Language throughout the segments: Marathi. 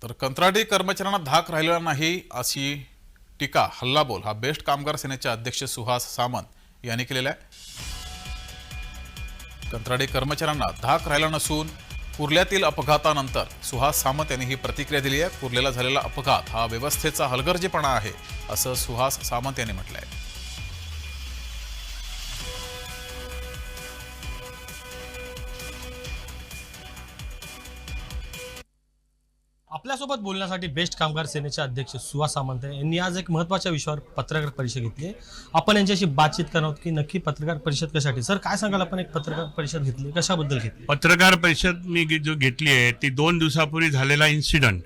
तर कंत्राटी कर्मचाऱ्यांना धाक राहिलेला नाही अशी टीका हल्लाबोल हा बेस्ट कामगार सेनेचे अध्यक्ष सुहास सामंत यांनी केलेला आहे। कंत्राटी कर्मचाऱ्यांना धाक राहिला नसून कुर्ल्यातील अपघातानंतर सुहास सामंत यांनी ही प्रतिक्रिया दिली आहे। कुर्ल्याला झालेला अपघात हा व्यवस्थेचा हलगर्जीपणा आहे असं सुहास सामंत यांनी म्हटलं आहे। आपल्यासोबत बोलण्यासाठी बेस्ट कामगार सेनेचे अध्यक्ष सुहास सामंत यांनी आज एक महत्त्वाच्या विषयावर पत्रकार परिषद घेतली आहे। आपण यांच्याशी बातचीत करणार आहोत की नक्की पत्रकार परिषद कशासाठी। सर काय सांगाल, आपण एक पत्रकार परिषद घेतली, कशाबद्दल घेतली? पत्रकार परिषद मी जो घेतली आहे ती 2 दिवसापूर्वी झालेला इन्सिडेंट,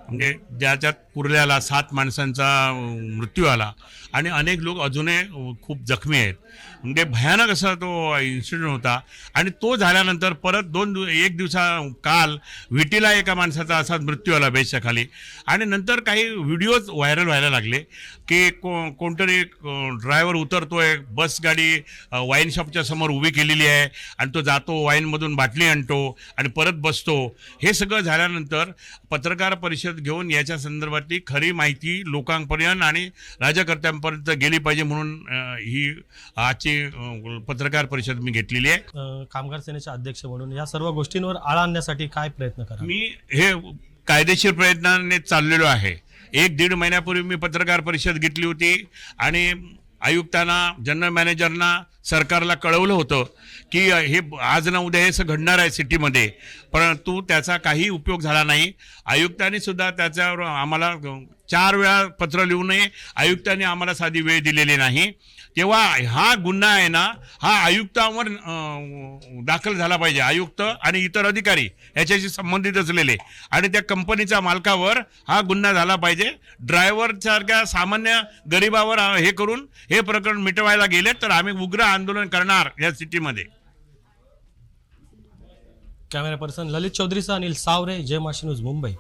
म्हणजे ज्याच्यात कुर्ल्याला 7 माणसांचा मृत्यू आला आणि अनेक लोक अजूनही खूप जखमी आहेत। म्हणजे भयानक असा तो इन्सिडेंट होता आणि तो झाल्यानंतर परत 1 दिवसा काल विटीला एका माणसाचा असाच मृत्यू आला बेसच्या खाली आणि नंतर काही व्हिडिओज व्हायरल व्हायला लागले की कोणतरी ड्रायव्हर उतरतोय, बस गाडी वाईन शॉपच्या समोर उभी केलेली आहे आणि तो जातो, वाईनमधून बाटली आणतो आणि परत बसतो। हे सगळं झाल्यानंतर पत्रकार परिषद घेऊन याच्या संदर्भातली खरी माहिती लोकांपर्यंत आणि राज्यकर्त्यांपर्यंत गेली पाहिजे म्हणून ही आजची पत्रकार परिषद मी घेतलेली आहे। कामगार सेनेचे अध्यक्ष म्हणून या सर्व गोष्टींवर आळा आणण्यासाठी काय प्रयत्न करा? मी हे कायदेशीर प्रयत्नाने चाललेलो आहे। 1-1.5 महिन्यापूर्वी मी पत्रकार परिषद घेतली होती आणि आयुक्तांना, जनरल मॅनेजरना, सरकारला कळवलं होतं की हे आज ना उद्या हे सगळं घडणार आहे सिटीमध्ये, परंतु त्याचा काही उपयोग झाला नाही। आयुक्तांनी सुद्धा त्याच्यावर आम्हाला 4 वेळा पत्र लिहूनही आयुक्तांनी आम्हाला साधी वेळ दिलेली नाही। तेव्हा हा गुन्हा आहे ना, हा आयुक्तांवर दाखल झाला पाहिजे। आयुक्त आणि इतर अधिकारी याच्याशी संबंधित असलेले आणि त्या कंपनीच्या मालकावर हा गुन्हा झाला पाहिजे। ड्रायव्हरसारख्या सामान्य गरिबावर हे करून हे प्रकरण मिटवायला गेले तर आम्ही उग्र आंदोलन करणार या सिटीमध्ये। कॅमेरा पर्सन ललित चौधरीसह अनिल सावरे, जय महाराष्ट्र न्यूज, मुंबई।